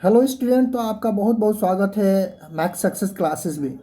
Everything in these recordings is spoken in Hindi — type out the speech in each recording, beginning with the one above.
हेलो स्टूडेंट, तो आपका बहुत बहुत स्वागत है मैथ्स सक्सेस क्लासेस में।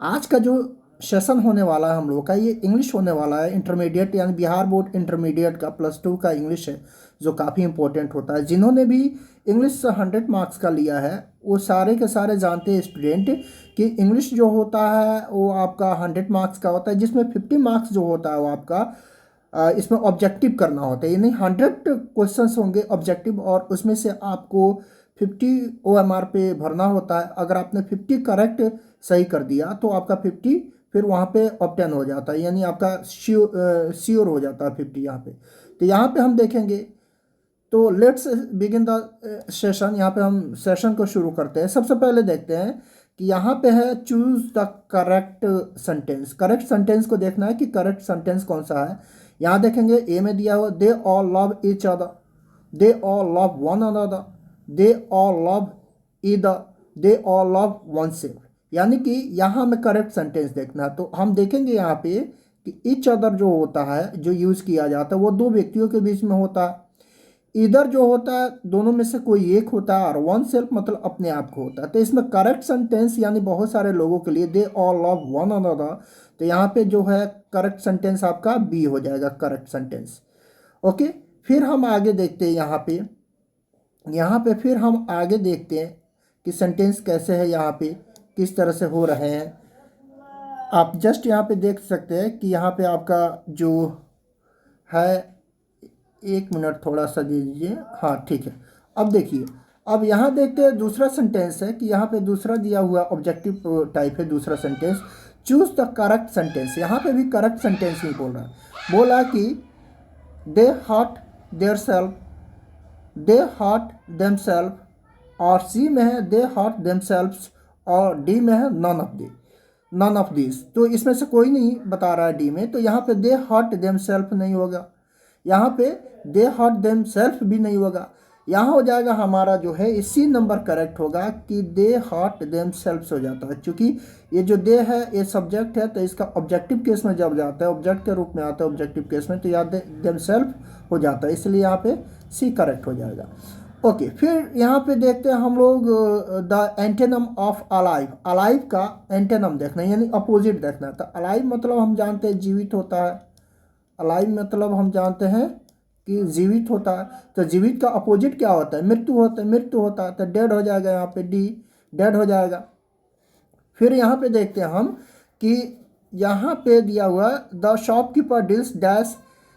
आज का जो सेशन होने वाला है हम लोग का, ये इंग्लिश होने वाला है। इंटरमीडिएट यानी बिहार बोर्ड इंटरमीडिएट का +2 का इंग्लिश है, जो काफ़ी इंपॉर्टेंट होता है। जिन्होंने भी इंग्लिश 100 मार्क्स का लिया है वो सारे के सारे जानते हैं स्टूडेंट कि इंग्लिश जो होता है वो आपका 100 मार्क्स का होता है, जिसमें 50 मार्क्स जो होता है वो आपका इसमें ऑब्जेक्टिव करना होता है। यानी 100 क्वेश्चंस होंगे ऑब्जेक्टिव, और उसमें से आपको 50 OMR पे भरना होता है। अगर आपने 50 करेक्ट सही कर दिया तो आपका 50 फिर वहाँ पे ऑब्टेन हो जाता है, यानी आपका श्योर हो जाता है 50 यहाँ पे। तो यहाँ पे हम देखेंगे, तो लेट्स बिगिन द सेशन। यहाँ पे हम सेशन को शुरू करते हैं। सबसे पहले देखते हैं कि यहाँ पे है choose the correct sentence. Correct sentence को देखना है कि करेक्ट सेंटेंस कौन सा है। यहाँ देखेंगे ए में दिया हुआ they all love each other, they all love one another, they all love either, they all love one self. यानी कि यहाँ हमें करेक्ट सेंटेंस देखना है। तो हम देखेंगे यहाँ पे कि ईच अदर जो होता है, जो यूज़ किया जाता है, वो दो व्यक्तियों के बीच में होता है। इधर जो होता है दोनों में से कोई एक होता है, और वन सेल्फ मतलब अपने आप को होता है। तो इसमें करेक्ट सेंटेंस यानी बहुत सारे लोगों के लिए they all love one another. तो यहाँ पे जो है करेक्ट सेंटेंस आपका बी हो जाएगा, करेक्ट सेंटेंस। ओके, फिर हम आगे देखते हैं। यहाँ पे फिर हम आगे देखते हैं कि सेंटेंस कैसे है, यहाँ पे किस तरह से हो रहे हैं। आप जस्ट यहाँ पे देख सकते हैं कि यहाँ पे आपका जो है, एक मिनट थोड़ा सा दे दीजिए। हाँ ठीक है, अब देखिए। अब यहाँ देखते हैं दूसरा सेंटेंस है कि यहाँ पे दूसरा दिया हुआ ऑब्जेक्टिव टाइप है दूसरा sentence. Choose the correct sentence. यहाँ पे भी करेक्ट सेंटेंस ही बोल रहा है। बोला कि they hurt their self, they hurt them self, और सी में है दे हर्ट देम सेल्फ्स, और डी में है नन ऑफ दिस। तो इसमें से कोई नहीं बता रहा है डी में। तो यहाँ पे दे हर्ट देम सेल्फ नहीं होगा, यहाँ पे दे हर्ट देम सेल्फ भी नहीं होगा। यहाँ हो जाएगा हमारा जो है इसी नंबर करेक्ट होगा कि दे हर्ट देम सेल्फ्स हो जाता है। क्योंकि ये जो दे है ये सब्जेक्ट है, तो इसका ऑब्जेक्टिव केस में जब जाता है, ऑब्जेक्ट के रूप में आता है ऑब्जेक्टिव केस में, तो याद देम सेल्फ हो जाता है, इसलिए यहाँ पे सी करेक्ट हो जाएगा। ओके, फिर यहाँ पे देखते हैं हम लोग द एंटेनम ऑफ अलाइव। अलाइव का एंटेनम देखना है, यानी अपोजिट देखना है। तो अलाइव मतलब हम जानते हैं जीवित होता है। अलाइव मतलब हम जानते हैं कि जीवित होता है। तो जीवित का अपोजिट क्या होता है? मृत्यु होता है। मृत्यु होता है तो डेड हो जाएगा, यहाँ पे डी डेड हो जाएगा। फिर यहाँ पे देखते हैं हम कि यहाँ पे दिया हुआ the shopkeeper deals dash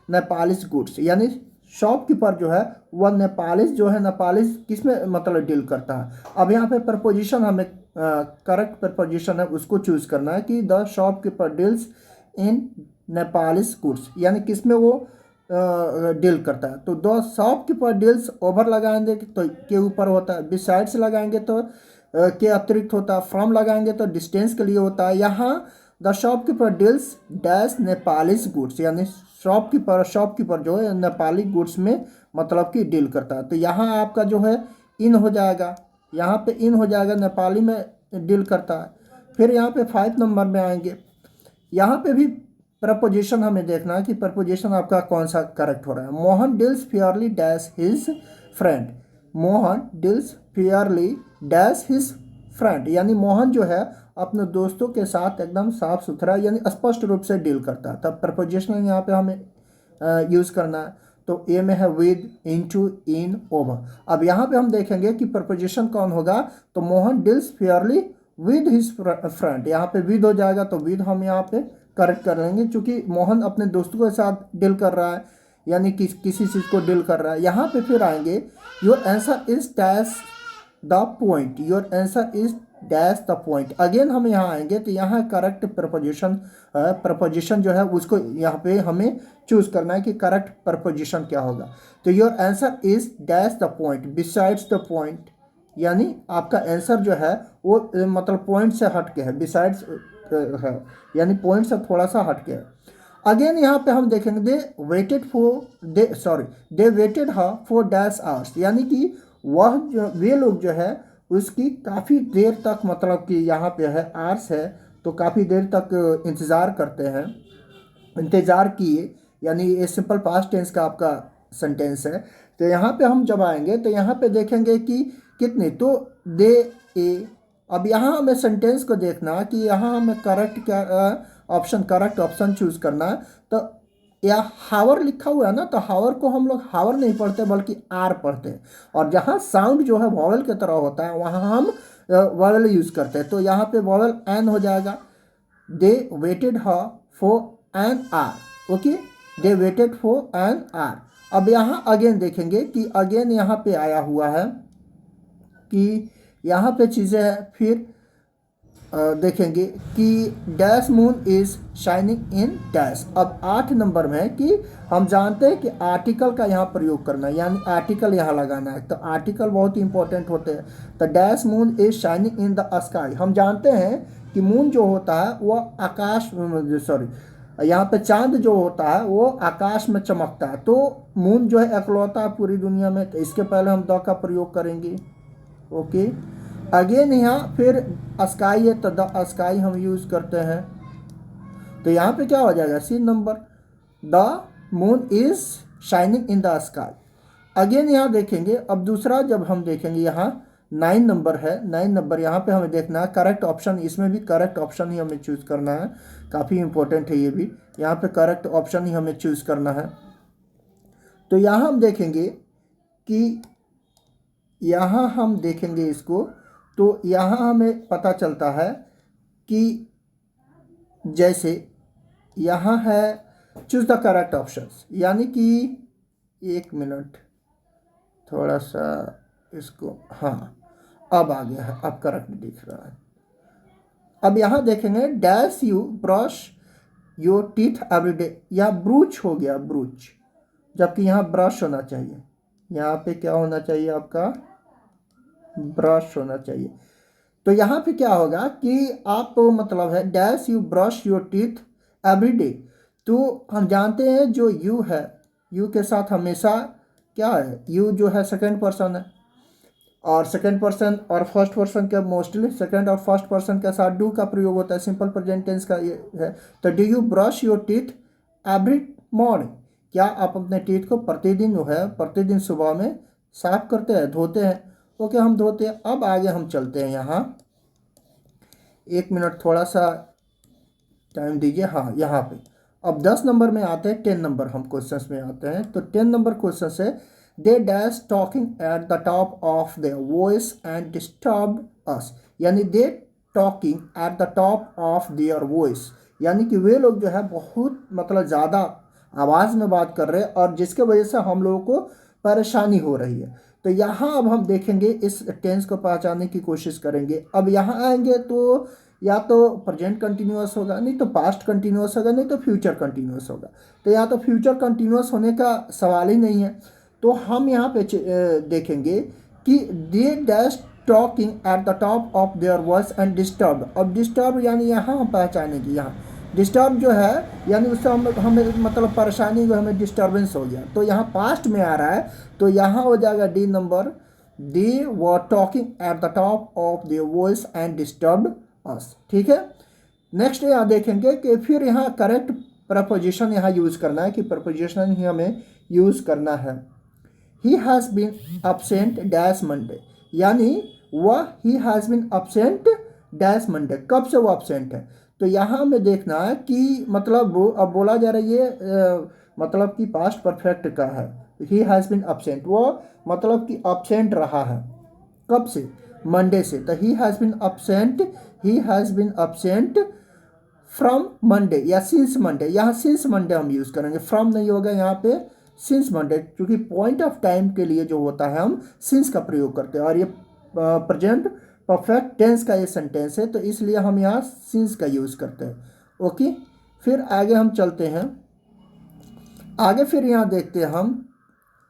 Nepalese goods, यानी शॉपकीपर जो है वह नेपालिस जो है, नेपालिस किस में मतलब डील करता है। अब यहाँ पे प्रपोजिशन हमें करेक्ट प्रपोजिशन है उसको चूज करना है कि the shopkeeper deals in Nepalese goods, यानी किस में वो डील करता है। तो द शॉपकीपर डील्स ओवर लगाएंगे तो के ऊपर होता है, बिसाइड्स लगाएंगे तो के अतिरिक्त होता है, फ्रॉम लगाएंगे तो डिस्टेंस के लिए होता है। यहाँ the shopkeeper deals dash Nepalese goods, यानी शॉपकीपर जो है नेपाली गुड्स में मतलब कि डील करता है। तो यहाँ आपका जो है इन हो जाएगा, यहाँ पे इन हो जाएगा, नेपाली में डील करता है। फिर यहाँ पे 5 नंबर में आएंगे। यहाँ पे भी प्रपोजिशन हमें देखना है कि प्रपोजिशन आपका कौन सा करेक्ट हो रहा है। Mohan deals Fairlie dash his friend, Mohan deals Fairlie dash his friend, यानी मोहन जो है अपने दोस्तों के साथ एकदम साफ सुथरा यानी स्पष्ट रूप से डील करता है। तब प्रपोजिशन यहाँ पे हमें यूज़ करना है। तो ए में है विद, इनटू, इन, ओवर। अब यहाँ पे हम देखेंगे कि प्रपोजिशन कौन होगा। तो Mohan deals Fairlie with his friend, यहाँ पे विद हो जाएगा, तो विद हम यहाँ पे करेक्ट कर लेंगे, क्योंकि मोहन अपने दोस्तों के साथ डील कर रहा है, यानी किसी चीज़ को डील कर रहा है। यहाँ पे फिर आएंगे your answer is dash the point, your answer is dash the point. Again हम यहाँ आएंगे तो यहाँ करेक्ट प्रपोजिशन जो है उसको यहाँ पे हमें चूज करना है कि करेक्ट प्रपोजिशन क्या होगा। तो your answer is dash the point besides the point, यानी आपका आंसर जो है वो मतलब पॉइंट से हट के है, बिसाइड्स है, यानी पॉइंट से थोड़ा सा हट के है। अगेन यहाँ पे हम देखेंगे दे waited her for dash hours, यानी कि वह जो वे लोग जो है उसकी काफ़ी देर तक मतलब कि यहाँ पे है आर्स है, तो काफ़ी देर तक इंतज़ार करते हैं, इंतज़ार किए, यानी ये सिंपल पास्ट टेंस का आपका सेंटेंस है। तो यहाँ पे हम जब आएंगे तो यहाँ पे देखेंगे कि कितनी, तो दे ए। अब यहाँ हमें सेंटेंस को देखना कि यहाँ हमें करेक्ट क्या ऑप्शन, करेक्ट ऑप्शन चूज करना है। तो या हावर लिखा हुआ है ना, तो हावर को हम लोग हावर नहीं पढ़ते बल्कि आर पढ़ते हैं, और जहाँ साउंड जो है वॉवेल की तरह होता है वहाँ हम वॉवेल यूज करते हैं। तो यहाँ पे वॉवेल एन हो जाएगा। They waited her for an hour. Okay, they waited for an hour. अब यहाँ अगेन देखेंगे कि अगेन यहाँ पे आया हुआ है कि यहाँ पे चीज़ें हैं। फिर देखेंगे कि dash moon is shining in dash. अब 8 नंबर में है कि हम जानते हैं कि आर्टिकल का यहाँ प्रयोग करना है, यानी आर्टिकल यहाँ लगाना है। तो आर्टिकल बहुत ही इंपॉर्टेंट होते हैं। तो dash moon is shining in the sky, हम जानते हैं कि मून जो होता है वह आकाश, सॉरी, यहाँ पे चांद जो होता है वो आकाश में चमकता है। तो मून जो है इकलौता है पूरी दुनिया में, तो इसके पहले हम द का प्रयोग करेंगे। ओके, अगेन यहाँ फिर स्काई है तो द स्काई हम यूज करते हैं। तो यहाँ पे क्या हो जाएगा, C number, the moon is shining in the sky. Again यहाँ देखेंगे, अब दूसरा जब हम देखेंगे यहाँ 9 नंबर है। 9 नंबर यहाँ पे हमें देखना है करेक्ट ऑप्शन, इसमें भी करेक्ट ऑप्शन ही हमें चूज करना है। काफ़ी इंपॉर्टेंट है ये भी, यहाँ पे करेक्ट ऑप्शन ही हमें चूज करना है। तो यहाँ हम देखेंगे कि यहाँ हम देखेंगे इसको, तो यहाँ हमें पता चलता है कि जैसे यहाँ है चूज द करेक्ट ऑप्शंस, यानी कि 1 मिनट थोड़ा सा इसको, हाँ अब आ गया है, अब करेक्ट दिख रहा है। अब यहाँ देखेंगे dash you brush your teeth everyday, या ब्रूच हो गया ब्रूच, जबकि यहाँ ब्रश होना चाहिए। यहाँ पे क्या होना चाहिए आपका, ब्रश होना चाहिए। तो यहाँ पे क्या होगा कि आप मतलब है dash you brush your teeth everyday. तो हम जानते हैं जो यू है, यू के साथ हमेशा क्या है, यू जो है सेकंड पर्सन है, और सेकंड पर्सन और फर्स्ट पर्सन के मोस्टली सेकंड और फर्स्ट पर्सन के साथ डू का प्रयोग होता है, सिंपल प्रेजेंट टेंस का ये है। तो do you brush your teeth every morning, क्या आप अपने टीथ को प्रतिदिन जो है प्रतिदिन सुबह में साफ करते हैं, धोते हैं। ओके, हम धोते हैं। अब आगे हम चलते हैं, यहाँ 1 मिनट थोड़ा सा टाइम दीजिए। हाँ, यहाँ पे अब 10 नंबर में आते हैं, 10 नंबर हम क्वेश्चंस में आते हैं। तो 10 नंबर क्वेश्चन है, they dash talking at the top of their voice and disturb us, यानी they talking at the top of their voice, यानी कि वे लोग जो है बहुत मतलब ज़्यादा आवाज़ में बात कर रहे हैं, और जिसके वजह से हम लोगों को परेशानी हो रही है। तो यहाँ अब हम देखेंगे, इस टेंस को पहचानने की कोशिश करेंगे। अब यहाँ आएंगे तो या तो प्रेजेंट कंटिन्यूअस होगा, नहीं तो पास्ट कंटिन्यूअस होगा, नहीं तो फ्यूचर कंटिन्यूअस होगा। तो या तो फ्यूचर कंटिन्यूअस होने का सवाल ही नहीं है। तो हम यहाँ पे देखेंगे कि दे dash talking at the top of their voice and disturb. अब डिस्टर्ब यानी यहाँ हम पहचानेंगे, यहाँ डिस्टर्ब जो है यानी उससे हमें मतलब परेशानी जो हमें डिस्टर्बेंस हो गया। तो यहाँ पास्ट में आ रहा है, तो यहाँ हो जाएगा D number, they were talking at the top of their voice and disturb अस। ठीक है, नेक्स्ट यहाँ देखेंगे कि फिर यहाँ करेक्ट प्रपोजिशन यहाँ यूज करना है, कि प्रपोजिशन ही हमें यूज करना है। He has been absent dash Monday, यानी वह he has been absent dash Monday, कब से वो absent है। तो यहाँ हमें देखना है कि मतलब वो अब बोला जा रहा है ये मतलब कि पास्ट परफेक्ट का है। ही हैज़ बीन absent, वो मतलब कि absent रहा है, कब से, मंडे से। तो he has been absent, he has been absent from Monday या सिंस मंडे। यहाँ सिंस मंडे हम यूज़ करेंगे, फ्रॉम नहीं होगा यहाँ पे, सिंस मंडे, क्योंकि पॉइंट ऑफ टाइम के लिए जो होता है हम सिंस का प्रयोग करते हैं, और ये प्रेजेंट परफेक्ट टेंस का ये सेंटेंस है, तो इसलिए हम यहाँ सिंस का यूज़ करते हैं। ओके, फिर आगे हम चलते हैं। आगे फिर यहाँ देखते हैं हम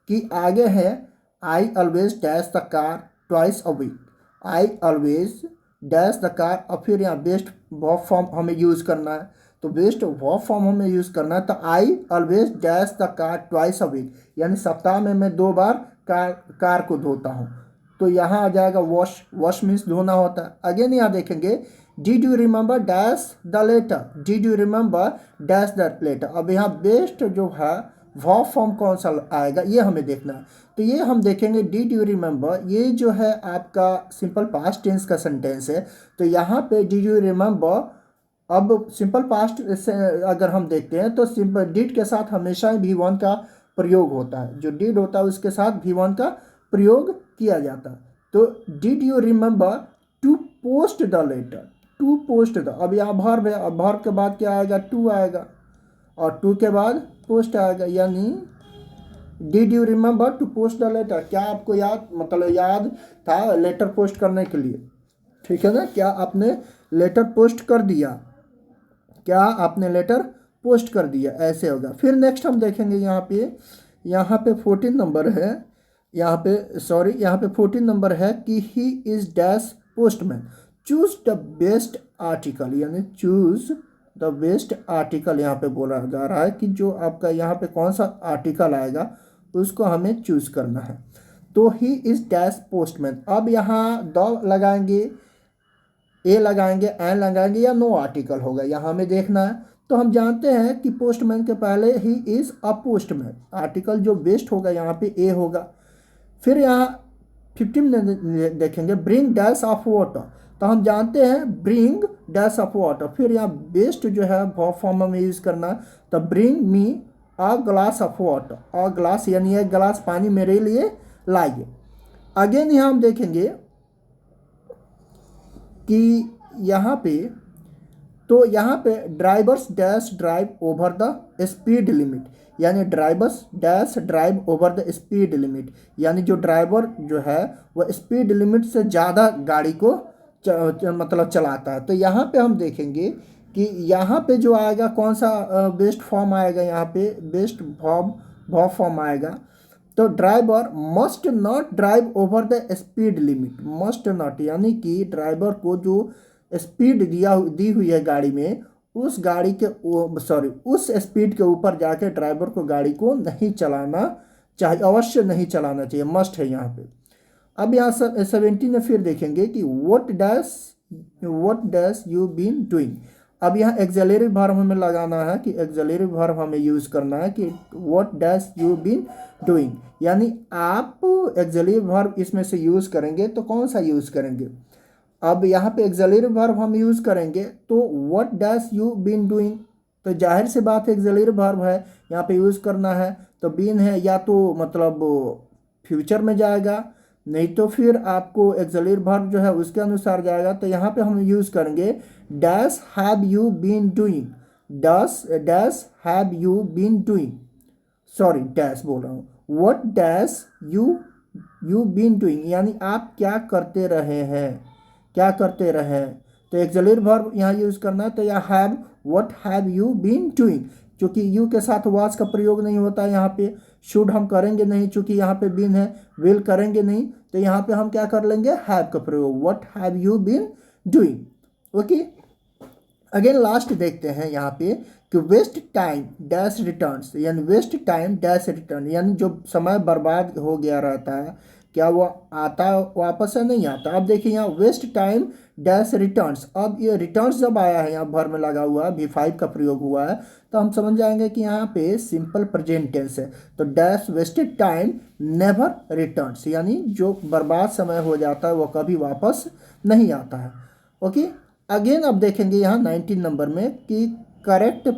कि आगे है I always dash the car twice a week. I always dash the car, और फिर यहाँ बेस्ट वर्ब फॉर्म हमें यूज़ करना है। तो बेस्ट वर्ब फॉर्म हमें यूज़ करना है। तो I always dash the car twice a week, यानी सप्ताह में मैं 2 बार कार को धोता हूँ। तो यहाँ आ जाएगा वॉश, वॉश मीन्स धोना होता है। अगेन यहाँ देखेंगे did you remember dash the letter, did you remember dash the letter. अब यहाँ बेस्ट जो है वर्ब फॉर्म कौन सा आएगा ये हमें देखना है। तो ये हम देखेंगे डिड यू रिमेंबर, ये जो है आपका सिंपल पास्ट टेंस का सेंटेंस है। तो यहाँ पे डिड यू रिमेंबर, अब सिंपल पास्ट से अगर हम देखते हैं तो सिंपल डिड के साथ हमेशा ही वी वन का प्रयोग होता है, जो डिड होता है उसके साथ वी वन का प्रयोग किया जाता है। तो did you remember to post the letter, to post the, अब यहाँ वर्ब है, अब वर्ब के बाद क्या आएगा, टू आएगा, और टू के बाद पोस्ट आएगा, यानी did you remember to post the letter, क्या आपको याद, मतलब याद था लेटर पोस्ट करने के लिए, ठीक है ना, क्या आपने लेटर पोस्ट कर दिया, क्या आपने लेटर पोस्ट कर दिया, ऐसे होगा। फिर नेक्स्ट हम देखेंगे यहाँ पे 14 नंबर है, यहाँ पे सॉरी यहाँ पे 14 नंबर है कि he is dash postman, choose the best article, यानी चूज द बेस्ट आर्टिकल यहाँ पे बोला जा रहा है कि जो आपका यहाँ पे कौन सा आर्टिकल आएगा उसको हमें चूज करना है। तो ही इज़ डैश पोस्टमैन, अब यहाँ द लगाएंगे, ए लगाएंगे, एन लगाएंगे, या नो आर्टिकल होगा, यहाँ हमें देखना है। तो हम जानते हैं कि पोस्टमैन के पहले he is a postman, article जो बेस्ट होगा यहाँ पे ए होगा। फिर यहाँ 15 में देखेंगे ब्रिंग डैश ऑफ वाटर, तो हम जानते हैं ब्रिंग डैश ऑफ वाटर, फिर यहाँ बेस्ट जो है वर्ब फॉर्म में यूज़ करना है, तो bring me a glass of water, a glass यानी एक गिलास पानी मेरे लिए लाइए। अगेन यहाँ हम देखेंगे कि यहाँ पे, तो यहाँ पे drivers dash drive over the speed limit, यानी drivers dash drive over the speed limit, यानी जो ड्राइवर जो है वह स्पीड लिमिट से ज़्यादा गाड़ी को मतलब चलाता है। तो यहाँ पे हम देखेंगे कि यहाँ पे जो आएगा कौन सा बेस्ट फॉर्म आएगा, यहाँ पे बेस्ट वर्ब फॉर्म आएगा। तो driver must not drive over the speed limit, must not यानी कि ड्राइवर को जो स्पीड दी हुई है गाड़ी में, उस गाड़ी के उस स्पीड के ऊपर जाके ड्राइवर को गाड़ी को नहीं चलाना चाहिए, अवश्य नहीं चलाना चाहिए, मस्ट है यहाँ पे। अब यहाँ 17 में फिर देखेंगे कि what dash you been doing, अब यहाँ एक्सिलरी वर्ब हमें लगाना है कि एक्सिलरी वर्ब हमें यूज़ करना है कि what dash you been doing, यानी आप एक्सिलरी वर्ब इसमें से यूज़ करेंगे तो कौन सा यूज़ करेंगे। अब यहाँ पे एक्सिलरी वर्ब हम यूज़ करेंगे तो what dash you been doing, तो जाहिर सी बात है एक्सिलरी वर्ब है, यहाँ पे यूज़ करना है, तो बीन है या तो मतलब फ्यूचर में जाएगा, नहीं तो फिर आपको एक्सिलरी वर्ब जो है उसके अनुसार जाएगा। तो यहाँ पे हम यूज़ करेंगे dash have you been doing, dash have you been doing, sorry dash बोल रहा हूँ, what dash you been doing, यानी आप क्या करते रहे हैं, क्या करते रहे। तो एक्सिलरी वर्ब यहाँ यूज़ करना है, तो यहाँ have, what have you been doing, क्योंकि यू के साथ वाज का प्रयोग नहीं होता है यहाँ पे, शुड हम करेंगे नहीं चूँकि यहाँ पे बीन है, विल करेंगे नहीं, तो यहाँ पे हम क्या कर लेंगे, हैव का प्रयोग, what have you been doing. Okay, again last देखते हैं यहाँ पे कि वेस्ट टाइम डैश रिटर्न्स, यानी वेस्ट टाइम डैश रिटर्न, यानी जो समय बर्बाद हो गया रहता है क्या वो आता वापस है, नहीं आता। अब देखिए यहाँ वेस्ट टाइम डैश रिटर्न्स, अब ये रिटर्न्स जब आया है यहाँ वर्ब में लगा हुआ है, V5 का प्रयोग हुआ है, तो हम समझ जाएंगे कि यहाँ पे सिंपल प्रेजेंट टेंस है। तो dash wasted time never returns, यानी जो बर्बाद समय हो जाता है वो कभी वापस नहीं आता है। ओके, अगेन अब देखेंगे यहाँ 19 नंबर में कि करेक्ट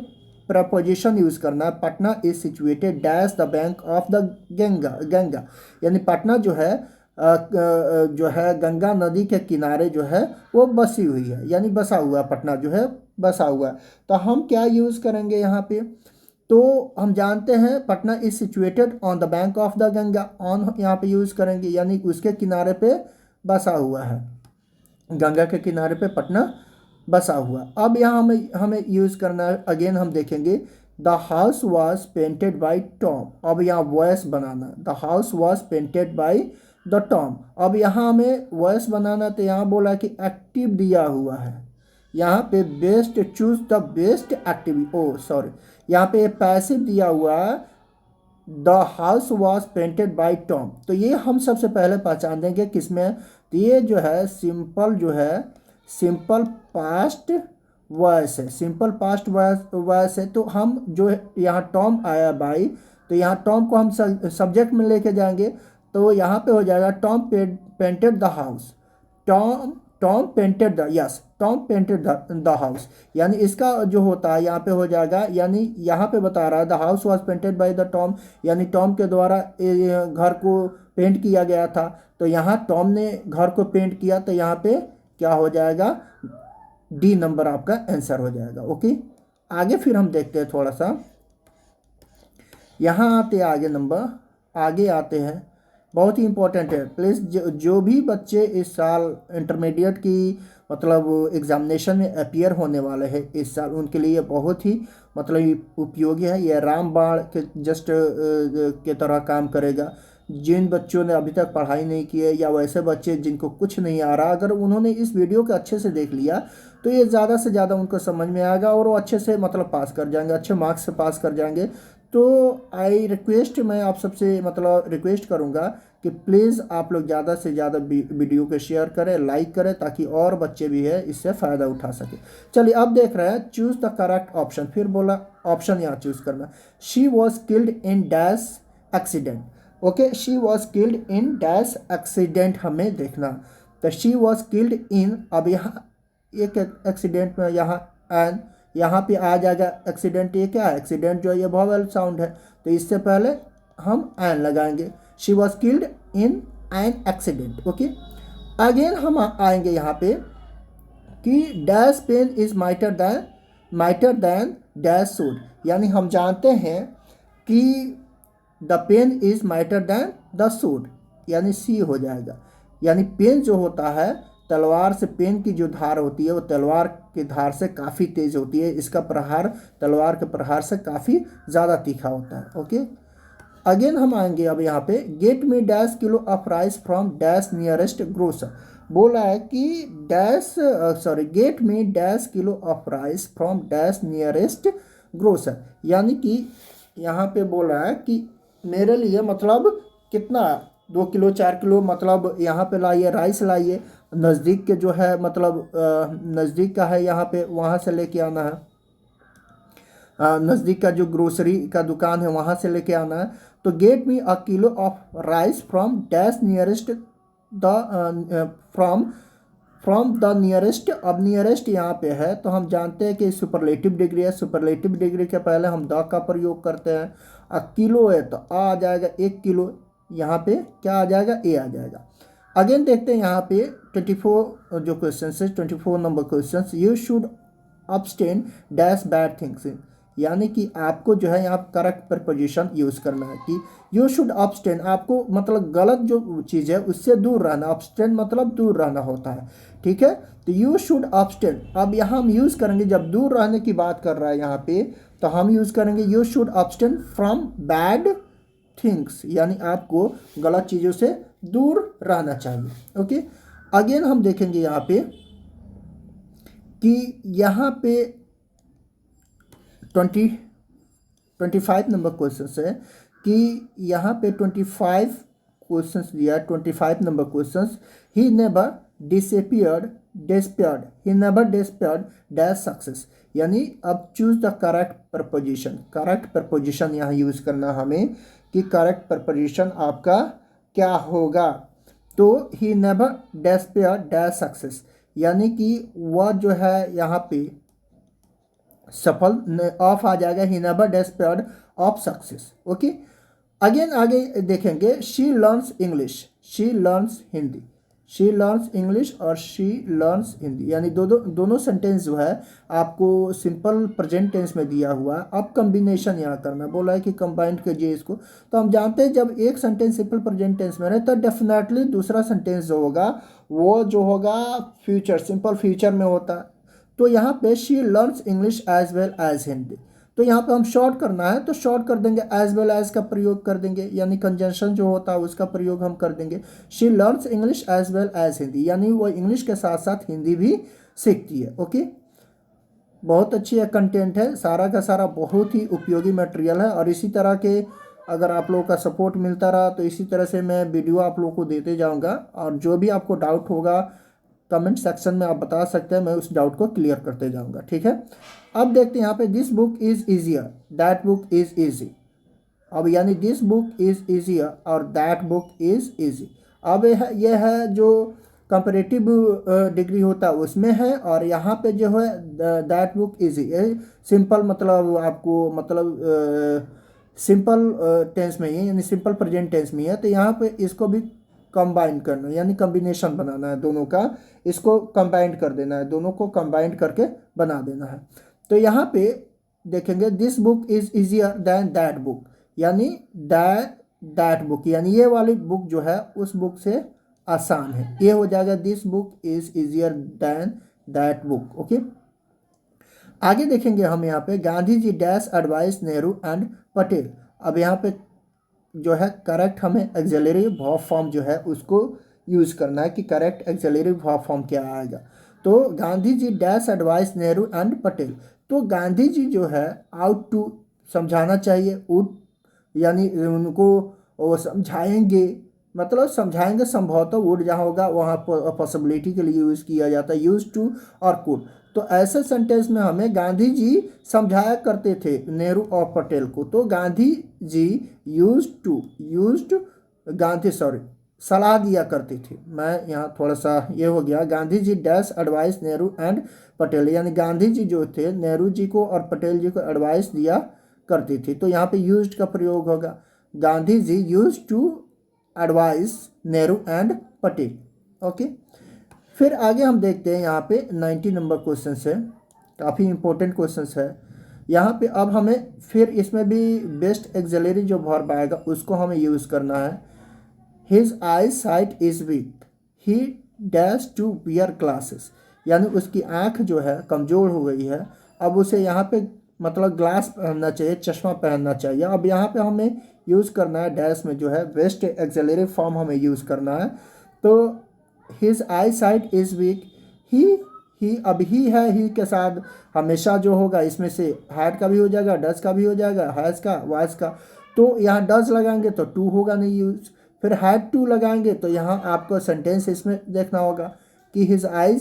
प्रपोजिशन यूज़ करना है, Patna is situated dash the bank of the Ganga, यानी पटना जो है गंगा नदी के किनारे जो है वो बसी हुई है, यानी बसा हुआ है, पटना जो है बसा हुआ है। तो हम क्या यूज़ करेंगे यहाँ पे, तो हम जानते हैं Patna is situated on the bank of the Ganga, on यहाँ पे यूज़ करेंगे, यानी उसके किनारे पे बसा हुआ है, गंगा के किनारे पे पटना बसा हुआ। अब यहाँ हमें यूज़ करना है, अगेन हम देखेंगे the house was painted by Tom, अब यहाँ voice banana, the house was painted by the Tom, अब यहाँ हमें वॉइस बनाना, तो यहाँ बोला कि एक्टिव दिया हुआ है, यहाँ पे best choose the best active यहाँ पे पैसिव दिया हुआ है, the house was painted by Tom, तो ये हम सबसे पहले पहचान देंगे किसमें, तो ये जो है सिंपल पास्ट वॉइस है, सिंपल पास्ट वॉइस है। तो हम जो यहाँ टॉम आया बाई, तो तो यहाँ टॉम को हम सब्जेक्ट में लेके जाएंगे, तो यहाँ पे हो जाएगा Tom painted the house. Tom Tom painted the, yes, Tom painted the house, यानी इसका जो होता है यहाँ पे हो जाएगा, यानी यहाँ पे बता रहा है the house was painted by the Tom, यानी टॉम के द्वारा घर को पेंट किया गया था। तो यहाँ टॉम ने घर को पेंट किया, तो यहाँ पे क्या हो जाएगा, डी नंबर आपका आंसर हो जाएगा। ओके, आगे फिर हम देखते हैं थोड़ा सा, यहाँ आते हैं आगे नंबर, आगे आते हैं, बहुत ही इंपॉर्टेंट है प्लीज़। जो भी बच्चे इस साल इंटरमीडिएट की मतलब एग्जामिनेशन में अपीयर होने वाले हैं इस साल, उनके लिए बहुत ही मतलब उपयोगी है। यह रामबाण के जस्ट के तरह काम करेगा। जिन बच्चों ने अभी तक पढ़ाई नहीं की है, या वैसे बच्चे जिनको कुछ नहीं आ रहा, अगर उन्होंने इस वीडियो को अच्छे से देख लिया तो ये ज़्यादा से ज़्यादा उनको समझ में आएगा और वो अच्छे से मतलब पास कर जाएंगे, अच्छे मार्क्स से पास कर जाएंगे। तो आई रिक्वेस्ट, मैं आप सबसे मतलब रिक्वेस्ट करूँगा कि प्लीज़ आप लोग ज़्यादा से ज़्यादा वीडियो को शेयर करें, लाइक करें, ताकि और बच्चे भी है इससे फ़ायदा उठा सके। चलिए अब देख रहे हैं, चूज़ द करेक्ट ऑप्शन। फिर बोला ऑप्शन यहाँ चूज़ करना। She was killed in dash accident. Okay, she was killed in dash accident हमें देखना। तो शी वॉज किल्ड इन, अब यहाँ एक एक्सीडेंट में यहाँ पे आ जाएगा एक्सीडेंट। ये क्या है, एक्सीडेंट जो है ये वॉवेल साउंड है, तो इससे पहले हम एन लगाएंगे। She was killed in an accident. Okay, again हम आएंगे यहाँ पे कि dash pen is mightier than dash sword, यानी हम जानते हैं कि the pen is mightier than the sword, यानी सी हो जाएगा। यानी पेन जो होता है, तलवार से पेन की जो धार होती है वो तलवार की धार से काफ़ी तेज होती है, इसका प्रहार तलवार के प्रहार से काफ़ी ज़्यादा तीखा होता है। ओके, अगेन हम आएंगे अब यहाँ पे, get me dash kilo of rice from dash nearest grocer. बोला है कि get me dash kilo of rice from dash nearest grocer, यानी कि यहाँ पे बोला है कि मेरे लिए मतलब कितना 2 किलो 4 किलो मतलब यहाँ पे लाइए, राइस लाइए, नज़दीक के जो है मतलब नज़दीक का है यहाँ पे, वहाँ से लेके आना है। नज़दीक का जो ग्रोसरी का दुकान है वहाँ से लेके आना है। तो get me a kilo of rice from dash nearest the, from the nearest. अब नियरेस्ट यहाँ पे है तो हम जानते हैं कि सुपरलेटिव डिग्री है, सुपरलेटिव डिग्री के पहले हम द का प्रयोग करते हैं। अ किलो है तो आ जाएगा 1 किलो, यहाँ पे क्या आ जाएगा, ए आ जाएगा। अगेन देखते हैं यहाँ पे 24 जो क्वेश्चन है, 24 number question, you should abstain dash bad things, यानी कि आपको जो है यहाँ करेक्ट प्रपोजिशन यूज़ करना है कि यू शुड अब्सटेन, आपको मतलब गलत जो चीज़ है उससे दूर रहना। अब्सटेन मतलब दूर रहना होता है, ठीक है। तो यू शुड अब्सटेन, अब यहाँ हम यूज़ करेंगे, जब दूर रहने की बात कर रहा है यहाँ पे, तो हम यूज़ करेंगे you should abstain from bad things, यानी आपको गलत चीज़ों से दूर रहना चाहिए। ओके, अगेन हम देखेंगे यहाँ पे कि यहाँ पे 25 नंबर क्वेश्चन है कि यहाँ पे 25 क्वेश्चंस दिया है, 25 number questions. He never disappeared he never disappeared dash success, यानी अब choose the correct preposition. Correct preposition यहाँ यूज़ करना हमें कि करेक्ट प्रपोजिशन आपका क्या होगा। तो he never disappeared dash success, यानी कि वह जो है यहाँ पे सफल ऑफ आ जाएगा, he never disappeared of success. Okay, again आगे देखेंगे, she learns English, she learns Hindi, she learns English और शी लर्न्स हिंदी, यानी दोनों सेंटेंस जो है आपको सिंपल प्रेजेंट टेंस में दिया हुआ है। अब कम्बिनेशन यहाँ करना बोला है कि कंबाइंड कीजिए इसको। तो हम जानते हैं जब एक सेंटेंस सिंपल प्रेजेंट टेंस में रहे तो डेफिनेटली दूसरा सेंटेंस जो होगा वो जो होगा फ्यूचर, सिंपल फ्यूचर में होता है। तो यहाँ पे she learns English as well as Hindi, तो यहाँ पे हम शॉर्ट करना है तो शॉर्ट कर देंगे, एज वेल एज का प्रयोग कर देंगे, यानी कंजंक्शन जो होता है उसका प्रयोग हम कर देंगे। She learns English as well as Hindi, यानी वो इंग्लिश के साथ साथ हिंदी भी सीखती है। ओके, बहुत अच्छी कंटेंट है, सारा का सारा बहुत ही उपयोगी मटेरियल है। और इसी तरह के अगर आप लोगों का सपोर्ट मिलता रहा तो इसी तरह से मैं वीडियो आप लोगों को देते जाऊँगा, और जो भी आपको डाउट होगा कमेंट सेक्शन में आप बता सकते हैं, मैं उस डाउट को क्लियर करते जाऊंगा, ठीक है। अब देखते हैं यहाँ पे, this book is easier that book is easy. अब यानी दिस बुक इज़ ईजियर और दैट बुक इज़ ईजी। अब यह है जो कंपैरेटिव डिग्री होता है उसमें है, और यहाँ पे जो है दैट बुक इजी है, सिंपल मतलब आपको मतलब सिंपल टेंस में ही है, यानी सिंपल प्रेजेंट टेंस में है। तो यहाँ पे इसको भी कंबाइन करना यानी कम्बिनेशन बनाना है दोनों का, इसको कंबाइंड कर देना है, दोनों को कंबाइंड करके बना देना है। तो यहाँ पे देखेंगे this book is easier than that book, यानी दैट बुक यानी ये वाली बुक जो है उस बुक से आसान है, ये हो जाएगा this book is easier than that book. Okay, आगे देखेंगे हम यहाँ पे Gandhi ji dash advise Nehru and Patel. अब यहाँ पे जो है करेक्ट हमें एक्सिलरी वर्ब फॉर्म जो है उसको यूज़ करना है कि करेक्ट एक्सिलरी वर्ब फॉर्म क्या आएगा। तो Gandhi ji dash advise Nehru and Patel, तो गांधी जी जो है आउट टू समझाना चाहिए, उड यानी उनको वो समझाएंगे, मतलब समझाएंगे संभवतः वुड जहाँ होगा वहाँ पॉसिबिलिटी के लिए यूज़ किया जाता है, यूज टू और कुड। तो ऐसे सेंटेंस में हमें गांधी जी समझाया करते थे नेहरू और पटेल को, तो गांधी जी यूज्ड गांधी सॉरी सलाह दिया करती थी। मैं यहाँ थोड़ा सा ये हो गया, Gandhi ji dash advise Nehru and Patel, यानी गांधी जी जो थे नेहरू जी को और पटेल जी को एडवाइस दिया करती थी। तो यहाँ पे यूज्ड का प्रयोग होगा, Gandhi ji used to advise Nehru and Patel. Okay, फिर आगे हम देखते हैं यहाँ पे 90 नंबर क्वेश्चन है, काफ़ी इंपॉर्टेंट क्वेश्चन है यहाँ पे। अब हमें फिर इसमें भी बेस्ट एक्सिलरी जो वर्ब आएगा उसको हमें यूज़ करना है। His eyesight is weak, he dash to wear glasses, यानी उसकी आँख जो है कमज़ोर हो गई है, अब उसे यहाँ पे मतलब ग्लास पहनना चाहिए, चश्मा पहनना चाहिए। अब यहाँ पे हमें यूज़ करना है डैश में जो है बेस्ट एक्सिलरी फॉर्म हमें यूज़ करना है। तो his eyesight is weak, ही अब ही है, ही के साथ हमेशा जो होगा इसमें से हैड का भी हो जाएगा, डज का भी हो जाएगा, हैज़ का, वाज का। तो यहाँ डज लगाएंगे तो टू होगा नहीं यूज, फिर हैड टू लगाएंगे तो यहाँ आपको सेंटेंस इसमें देखना होगा कि his I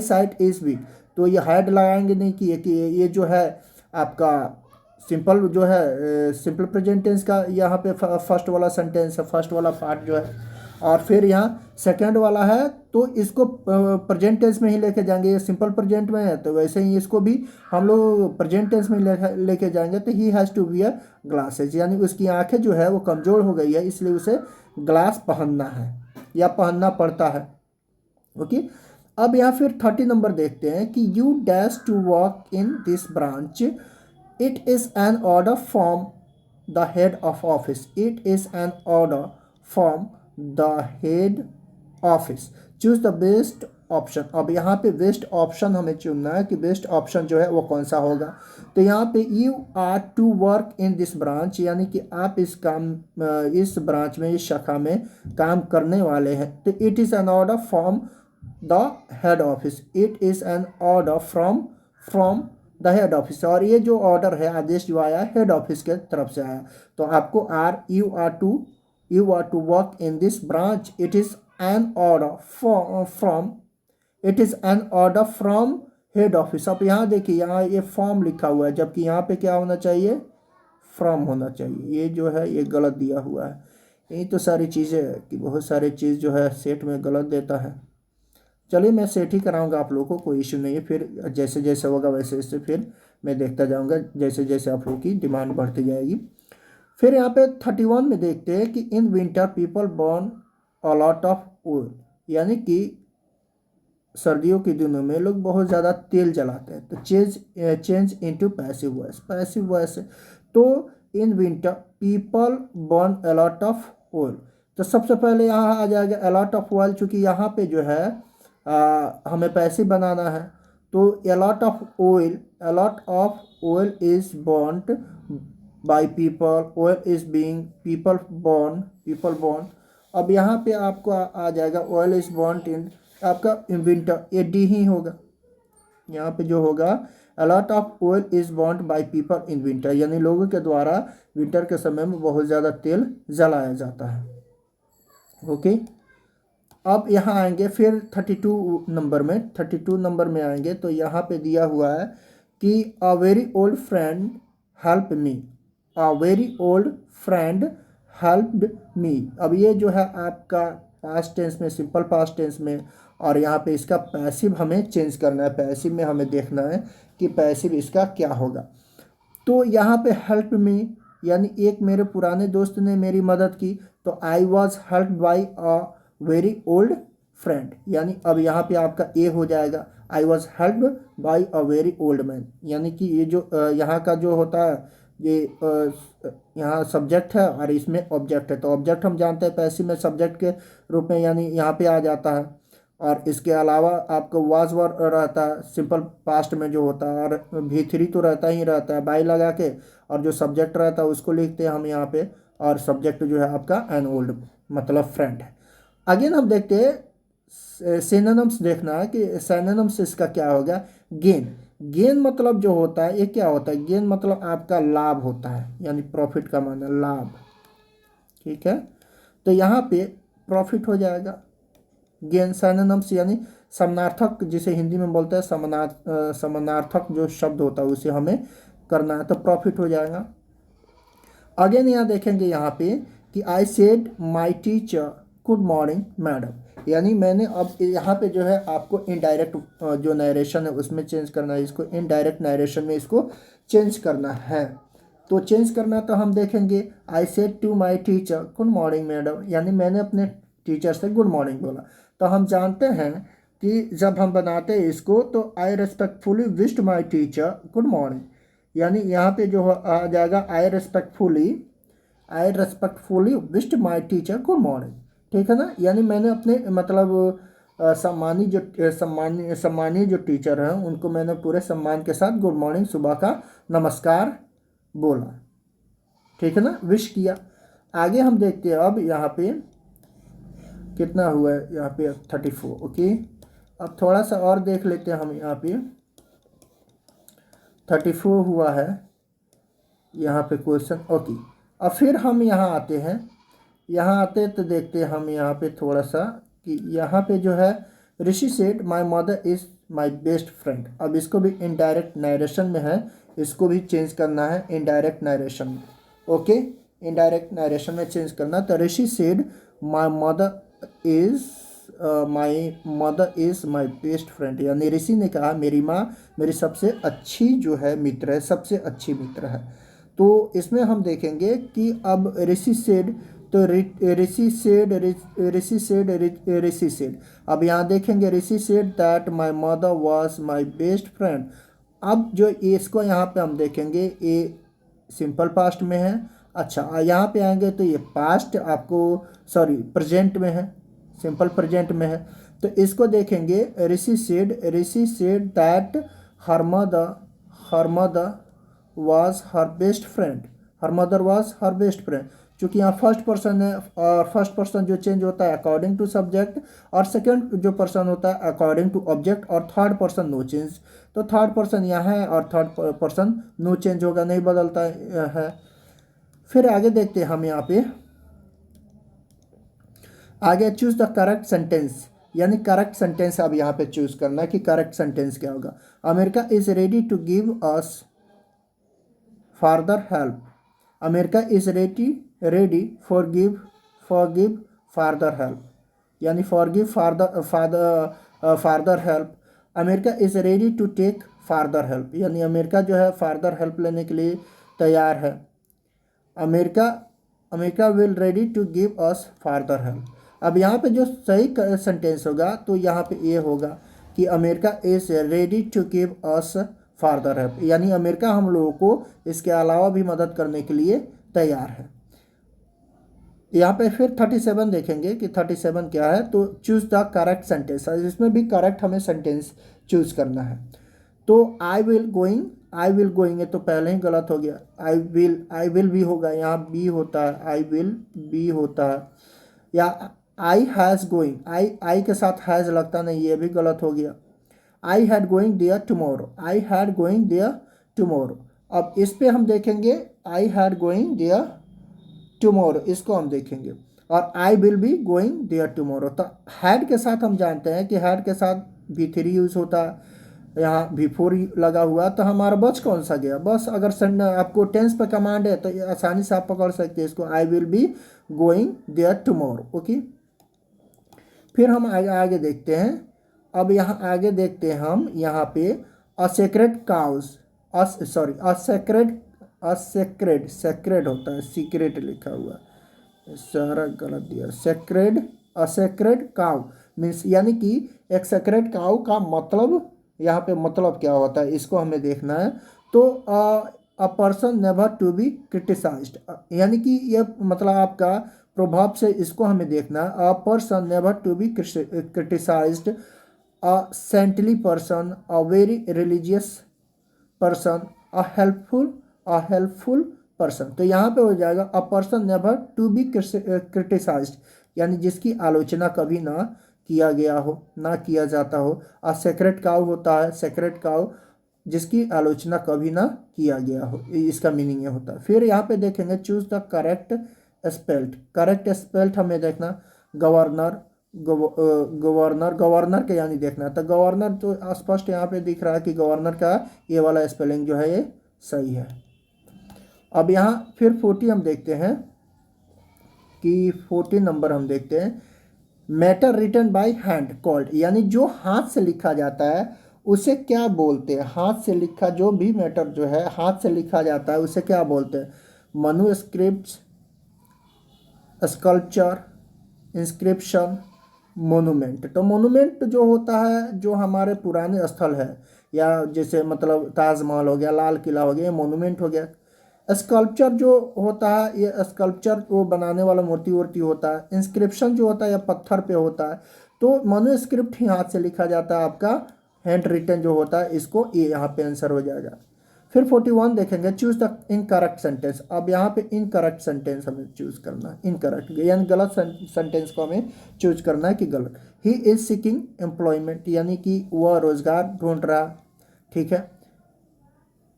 site is week, तो ये हैड लगाएंगे नहीं कि ये जो है आपका सिंपल जो है सिंपल प्रेजेंट टेंस का यहाँ पे फर्स्ट वाला सेंटेंस है, फर्स्ट वाला पार्ट जो है, और फिर यहाँ सेकंड वाला है तो इसको प्रेजेंट टेंस में ही लेके जाएंगे, ये सिंपल प्रेजेंट में है तो वैसे ही इसको भी हम लोग प्रेजेंट टेंस में लेके जाएंगे। तो he has to wear glasses, यानी उसकी आंखें जो है वो कमज़ोर हो गई है इसलिए उसे ग्लास पहनना है या पहनना पड़ता है। ओके, अब यहाँ फिर 30 नंबर देखते हैं कि you dash to walk in this branch, it is an order from the head of office, it is an order from the head office, choose the best option. अब यहाँ पे बेस्ट ऑप्शन हमें चुनना है कि बेस्ट ऑप्शन जो है वो कौन सा होगा। तो यहाँ पे you are to work in this branch, यानी कि आप इस ब्रांच में, इस शाखा में काम करने वाले हैं। तो it is an order from the head office, it is an order from the head office, और ये जो ऑर्डर है आदेश जो आया हेड ऑफिस के तरफ से आया। तो आपको you are to work in this branch, it is an order from head office। अब यहाँ देखिए यहाँ ये फॉर्म लिखा हुआ है जबकि यहाँ पे क्या होना चाहिए, फ्रॉम होना चाहिए, ये जो है ये गलत दिया हुआ है। यही तो सारी चीज़ें है कि बहुत सारी चीज़ जो है सेट में गलत देता है। चलिए मैं सेट ही कराऊंगा आप लोगों को, कोई इशू नहीं है, फिर जैसे जैसे होगा वैसे वैसे फिर मैं देखता जाऊंगा जैसे जैसे आप लोगों की डिमांड बढ़ती जाएगी। फिर यहाँ पे 31 में देखते हैं कि in winter people burn a lot of ओल, यानी कि सर्दियों के दिनों में लोग बहुत ज़्यादा तेल जलाते हैं। तो चेंज इनटू पैसिव वॉइस, तो in winter people burn a lot of ओल, तो सबसे पहले यहाँ आ जाएगा अ लॉट ऑफ ऑयल, चूँकि यहाँ पे जो है हमें पैसिव बनाना है। तो a lot of oil is burned by people, oil is being people born। अब यहाँ पे आपको आ जाएगा oil is burnt in आपका in winter, ये डी ही होगा। यहाँ पे जो होगा a lot of oil is burnt by people in winter, यानी लोगों के द्वारा विंटर के समय में बहुत ज़्यादा तेल जलाया जाता है। ओके, अब यहाँ आएंगे फिर 32 नंबर में आएंगे तो यहाँ पे दिया हुआ है कि a very old friend help me, a very old friend helped me. अब ये जो है आपका पास्ट टेंस में, सिंपल पास्ट टेंस में, और यहाँ पे इसका पैसिव हमें चेंज करना है। पैसिव में हमें देखना है कि पैसिव इसका क्या होगा। तो यहाँ पे हेल्प मी यानी एक मेरे पुराने दोस्त ने मेरी मदद की, तो I was help by a very old friend, यानी अब यहाँ पे आपका ए हो जाएगा, I was help by a very old man. यानी कि ये जो यहाँ का जो होता है, ये यहाँ सब्जेक्ट है और इसमें ऑब्जेक्ट है। तो ऑब्जेक्ट हम जानते हैं पैसिव में सब्जेक्ट के रूप में यानी यहाँ पे आ जाता है। और इसके अलावा आपको वाज वर रहता है सिंपल पास्ट में जो होता है, और भी थ्री तो रहता ही रहता है बाई लगा के, और जो सब्जेक्ट रहता है उसको लिखते हैं हम यहाँ पे, और सब्जेक्ट जो है आपका एन ओल्ड मतलब फ्रेंड है। अगेन हम देखते हैं सिनोनिम्स, देखना है कि सिनोनिम्स इसका क्या होगा। गेन, गेन मतलब जो होता है ये क्या होता है, गेन मतलब आपका लाभ होता है, यानी प्रॉफिट का माना लाभ, ठीक है। तो यहाँ पे प्रॉफिट हो जाएगा। गेन सिनोनिम्स यानी समानार्थक, जिसे हिंदी में बोलते हैं समानार्थक जो शब्द होता है उसे हमें करना है, तो प्रॉफिट हो जाएगा। अगेन यहाँ देखेंगे यहाँ पे कि I said my teacher good morning madam, यानी मैंने अब यहाँ पे जो है आपको इनडायरेक्ट जो नरेशन है उसमें चेंज करना है, इसको इनडायरेक्ट नरेशन में इसको चेंज करना है। तो चेंज करना तो हम देखेंगे I said to my teacher good morning madam, यानी मैंने अपने टीचर से गुड मॉर्निंग बोला। तो हम जानते हैं कि जब हम बनाते हैं इसको तो I respectfully wished my teacher good morning, यानी यहाँ पे जो आ जाएगा I respectfully wished my teacher good morning, ठीक है ना। यानी मैंने अपने मतलब सम्मानीय जो टीचर हैं उनको मैंने पूरे सम्मान के साथ गुड मॉर्निंग सुबह का नमस्कार बोला, ठीक है ना, विश किया। आगे हम देखते हैं अब यहाँ पे कितना हुआ है, यहाँ पे 34, ओके। अब थोड़ा सा और देख लेते हैं हम, यहाँ पे 34 हुआ है यहाँ पे क्वेश्चन, ओके। अब फिर हम यहाँ आते हैं, तो देखते हैं हम यहाँ पे थोड़ा सा कि यहाँ पे जो है Rishi said my mother is my best friend. अब इसको भी इनडायरेक्ट नरेशन में है, इसको भी चेंज करना है इनडायरेक्ट नरेशन में, ओके। इनडायरेक्ट नरेशन में चेंज करना, तो Rishi said my mother is my best friend, यानी ऋषि ने कहा मेरी माँ मेरी सबसे अच्छी जो है मित्र है, सबसे अच्छी मित्र है। तो इसमें हम देखेंगे कि अब ऋषि सेड, तो ऋषि सेड, अब यहाँ देखेंगे Rishi said that my mother was my best friend. अब जो इसको यहाँ पे हम देखेंगे ये सिंपल पास्ट में है। अच्छा यहाँ पे आएंगे तो ये पास्ट आपको प्रेजेंट में है, सिंपल प्रेजेंट में है। तो इसको देखेंगे Rishi said that her mother was her best friend, her mother was her best friend. चूँकि यहाँ फर्स्ट पर्सन है और फर्स्ट पर्सन जो चेंज होता है अकॉर्डिंग टू सब्जेक्ट, और सेकंड जो पर्सन होता है अकॉर्डिंग टू ऑब्जेक्ट, और थर्ड पर्सन नो चेंज। तो थर्ड पर्सन यहाँ है और थर्ड पर्सन नो चेंज होगा, नहीं बदलता है। फिर आगे देखते हैं हम यहाँ पे आगे, चूज द करेक्ट सेंटेंस, यानी करेक्ट सेंटेंस अब यहाँ पे चूज करना है कि करेक्ट सेंटेंस क्या होगा। America is ready to give us further help, America is ready forgive further help, यानी forgive farther help. America is ready to take farther help, यानी अमेरिका जो है फार्दर हेल्प लेने के लिए तैयार है। America will ready to give us farther help. अब यहाँ पे जो सही सेंटेंस होगा तो यहाँ पे ये होगा कि America is ready to give us farther help, यानी अमेरिका हम लोगों को इसके अलावा भी मदद करने के लिए तैयार है। यहाँ पे फिर 37 देखेंगे कि 37 क्या है, तो चूज द करेक्ट सेंटेंस, इसमें भी करेक्ट हमें सेंटेंस चूज करना है। तो आई विल गोइंग है तो पहले ही गलत हो गया, आई विल भी होगा, यहाँ बी होता है, आई विल बी होता है, या आई हैज़ गोइंग, आई के साथ हैज़ लगता नहीं, ये भी गलत हो गया। I had going there tomorrow, अब इस पे हम देखेंगे I had going there tomorrow, इसको हम देखेंगे, और I will be going there tomorrow. तो हैड के साथ हम जानते हैं कि हैड के साथ भी थ्री यूज होता है, यहाँ बिफोर लगा हुआ, तो हमारा बस कौन सा गया? बस अगर आपको टेंस पे कमांड है तो ये आसानी से आप पकड़ सकते हैं इसको, I will be going there tomorrow. Okay, फिर हम आगे आगे देखते हैं। अब यहाँ आगे देखते हैं हम यहाँ पे अ सेक्रेड काउस, सेक्रेड सेक्रेड होता है, सीक्रेट लिखा हुआ सारा गलत दिया। सेक्रेड, अ सेक्रेड काउ मीन्स, यानी कि एक सेक्रेड काउ का मतलब यहाँ पे मतलब क्या होता है इसको हमें देखना है। तो a person never to be criticized, यानी कि ये मतलब आपका प्रभाव से इसको हमें देखना है। A person never to be criticized, a saintly person, a very religious person, a helpful person. तो यहाँ पे हो जाएगा a person never to be criticized, यानी जिसकी आलोचना कभी ना किया गया हो, ना किया जाता हो। अ सेक्रेड काउ होता है, सेक्रेड काउ जिसकी आलोचना कभी ना किया गया हो, इसका मीनिंग ये होता है। फिर यहाँ पे देखेंगे choose the correct spelt. Correct spelt हमें देखना, गवर्नर, गवर्नर, गवर्नर के यानी देखना। तो गवर्नर तो स्पष्ट यहाँ पे दिख रहा है कि गवर्नर का ये वाला स्पेलिंग जो है ये सही है। अब यहाँ फिर 40 हम देखते हैं कि 40 नंबर हम देखते हैं, matter written by hand called, यानी जो हाथ से लिखा जाता है उसे क्या बोलते हैं? हाथ से लिखा जो भी मैटर जो है हाथ से लिखा जाता है उसे क्या बोलते हैं? मनुस्क्रिप्ट्स, स्कल्पचर, इंस्क्रिप्शन, मोनूमेंट। तो मोनूमेंट जो होता है जो हमारे पुराने स्थल है, या जैसे मतलब ताजमहल हो गया, लाल किला हो गया, ये मोनूमेंट हो गया। स्कल्पचर जो होता है ये स्कल्पचर वो बनाने वाला मूर्ति वूर्ति होता है। इंस्क्रिप्शन जो होता है यह पत्थर पे होता है। तो मनुस्क्रिप्ट ही हाथ से लिखा जाता है, आपका हैंड रिटन जो होता है, इसको ये यहाँ पे आंसर हो जाएगा। फिर 41 देखेंगे, चूज द इनकरेक्ट सेंटेंस। अब यहाँ पे इनकरेक्ट सेंटेंस हमें चूज करना है, इनकरेक्ट यानी गलत सेंटेंस को हमें चूज करना है कि गलत। ही इज सीकिंग एम्प्लॉयमेंट, यानी कि वह रोजगार ढूंढ रहा, ठीक है।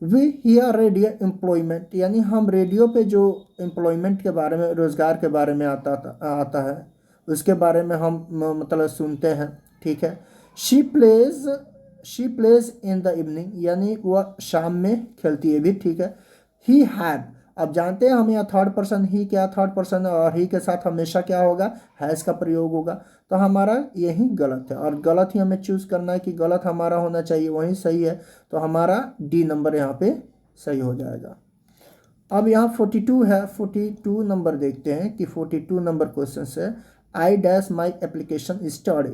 वी हियर रेडियो एम्प्लॉयमेंट, यानी हम रेडियो पे जो एम्प्लॉयमेंट के बारे में, रोजगार के बारे में आता है उसके बारे में हम मतलब सुनते हैं, ठीक है। She plays, she plays in the evening, यानी वह शाम में खेलती है भी, ठीक है। ही हैड, अब जानते हैं हम यहाँ थर्ड पर्सन, ही क्या थर्ड पर्सन है, और ही के साथ हमेशा क्या होगा? हैज़ का प्रयोग होगा। तो हमारा यही गलत है, और गलत ही हमें चूज करना है कि गलत हमारा होना चाहिए, वही सही है। तो हमारा डी नंबर यहाँ पे सही हो जाएगा। अब यहाँ 42 है, 42 नंबर देखते हैं कि 42 नंबर क्वेश्चन है, I dash my application study,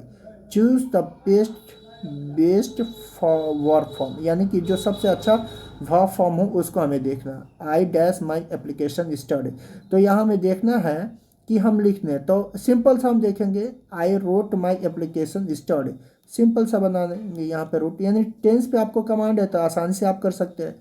choose the best best verb form, यानी कि जो सबसे अच्छा वर्ब फॉर्म हो उसको हमें देखना। I dash my application study, तो यहाँ हमें देखना है कि हम लिखने, तो सिंपल सा हम देखेंगे, I wrote my application study, simple सा बना देंगे यहाँ पे रोट, यानी टेंस पे आपको कमांड है तो आसानी से आप कर सकते हैं।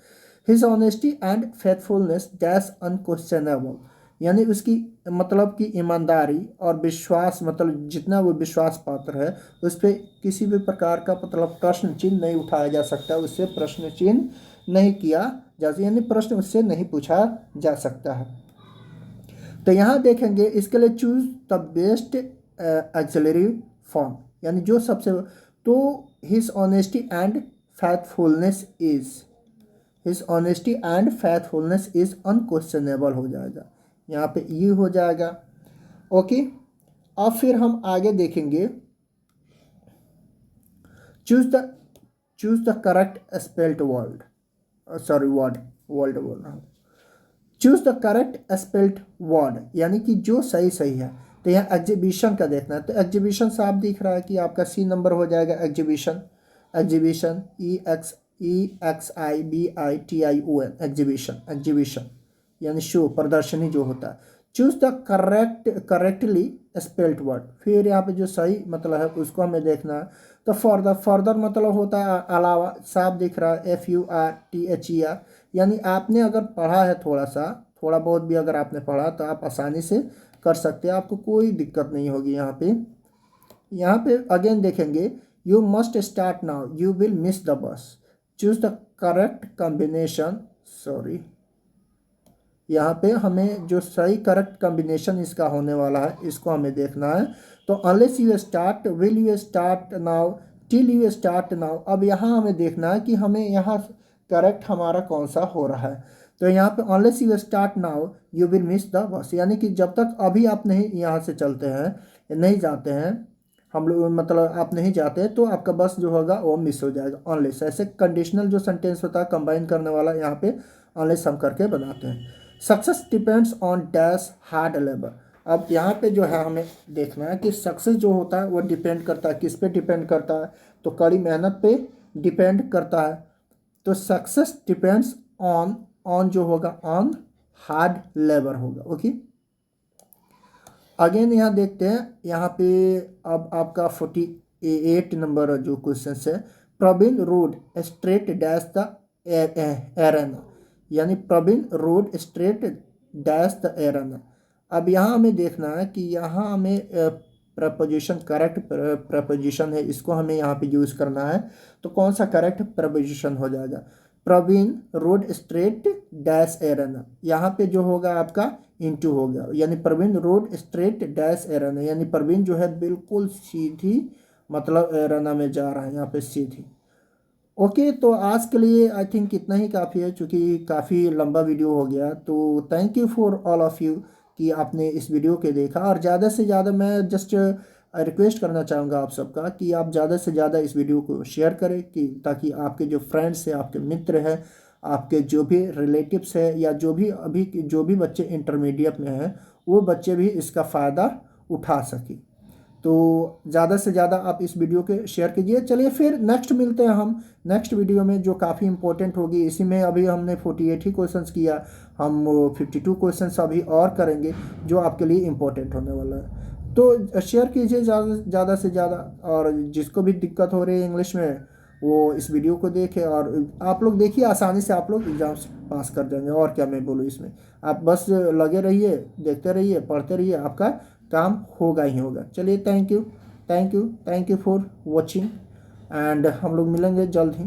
His honesty and faithfulness dash unquestionable, यानी उसकी मतलब कि ईमानदारी और विश्वास, मतलब जितना वो विश्वास पात्र है उस पर किसी भी प्रकार का मतलब प्रश्न चिन्ह नहीं उठाया जा सकता, उससे प्रश्न चिन्ह नहीं किया जा सकता, यानी प्रश्न उससे नहीं पूछा जा सकता है। तो यहाँ देखेंगे इसके लिए choose the best auxiliary form, यानी जो सबसे, तो his honesty and faithfulness is, his honesty and faithfulness is unquestionable हो जाएगा, यहाँ पे ये हो जाएगा। ओके, अब फिर हम आगे देखेंगे, choose the choose the correct spelled word, sorry word, word बोल रहा हूँ। Choose the correct spelled word, यानी कि जो सही सही है। तो यहाँ एग्जीबिशन का देखना है, तो एग्जीबिशन साफ दिख रहा है कि आपका सी नंबर हो जाएगा। Exhibition, exhibition, EXIBITION, exhibition, exhibition यानी शो, प्रदर्शनी जो होता है। Choose the correctly spelled word, फिर यहाँ पे जो सही मतलब है उसको हमें देखना है। तो फर्दर, फर्दर मतलब होता है अलावा, साफ दिख रहा है, FURTHER, यानी आपने अगर पढ़ा है थोड़ा सा, थोड़ा बहुत भी अगर आपने पढ़ा तो आप आसानी से कर सकते हैं, आपको कोई दिक्कत नहीं होगी यहाँ पे। यहाँ पे अगेन देखेंगे, you must start now, you will miss the bus, choose the correct combination, sorry यहाँ पे हमें जो सही करेक्ट कॉम्बिनेशन इसका होने वाला है इसको हमें देखना है। तो unless you start, will you start now, still you start now. अब यहाँ हमें देखना है कि हमें यहाँ करेक्ट हमारा कौन सा हो रहा है। तो यहाँ पे unless you start now you will miss the bus, यानी कि जब तक अभी आप नहीं यहाँ से चलते हैं, नहीं जाते हैं, हम लोग मतलब आप नहीं जाते तो आपका बस जो होगा वो मिस हो जाएगा। अनलेस ऐसे कंडीशनल जो सेंटेंस होता है कंबाइन करने वाला, यहाँ पे अनलेस हम करके बनाते हैं। Success depends on dash hard labour. अब यहाँ पे जो है हमें देखना है कि सक्सेस जो होता है वो डिपेंड करता है, किस पे डिपेंड करता है, तो कड़ी मेहनत पे डिपेंड करता है। तो सक्सेस डिपेंड्स ऑन, ऑन जो होगा ऑन हार्ड लेबर होगा। ओके, अगेन यहाँ देखते हैं, यहाँ पे अब आपका 48 नंबर जो क्वेश्चन है, Praveen rode straight dash the Aaron, यानी Praveen rode straight dash the Aaron. अब यहाँ हमें देखना है कि यहाँ हमें प्रपोजिशन, करेक्ट प्रपोजिशन है, इसको हमें यहाँ पे यूज़ करना है। तो कौन सा करेक्ट प्रपोजिशन हो जाएगा, प्रवीण रोड स्ट्रेट डैश एरन, यहाँ पे जो होगा आपका इंटू हो गया, यानी प्रवीण रोड स्ट्रेट डैश एरन, यानी प्रवीण जो है बिल्कुल सीधी मतलब एरना में जा रहा है, यहाँ पे सीधी। ओके, तो आज के लिए आई थिंक इतना ही काफ़ी है, क्योंकि काफ़ी लंबा वीडियो हो गया। तो thank you for all of you कि आपने इस वीडियो के देखा, और ज़्यादा से ज़्यादा मैं जस्ट रिक्वेस्ट करना चाहूँगा आप सबका कि आप ज़्यादा से ज़्यादा इस वीडियो को शेयर करें, कि ताकि आपके जो फ्रेंड्स हैं, आपके मित्र हैं, आपके जो भी रिलेटिव्स हैं, या जो भी अभी जो भी बच्चे इंटरमीडिएट में हैं, वो बच्चे भी इसका फ़ायदा उठा सकें। तो ज़्यादा से ज़्यादा आप इस वीडियो के शेयर कीजिए। चलिए फिर नेक्स्ट मिलते हैं हम नेक्स्ट वीडियो में, जो काफ़ी इंपॉर्टेंट होगी। इसी में अभी हमने 48 ही क्वेश्चंस किया, हम 52 क्वेश्चंस अभी और करेंगे जो आपके लिए इम्पोर्टेंट होने वाला है। तो शेयर कीजिए ज़्यादा से ज़्यादा, और जिसको भी दिक्कत हो रही है इंग्लिश में वो इस वीडियो को देखे, और आप लोग देखिए आसानी से आप लोग एग्ज़ाम्स पास कर जाएंगे। और क्या मैं बोलूँ इसमें, आप बस लगे रहिए, देखते रहिए, पढ़ते रहिए, आपका काम होगा ही होगा। चलिए, thank you for watching, and हम लोग मिलेंगे जल्द ही।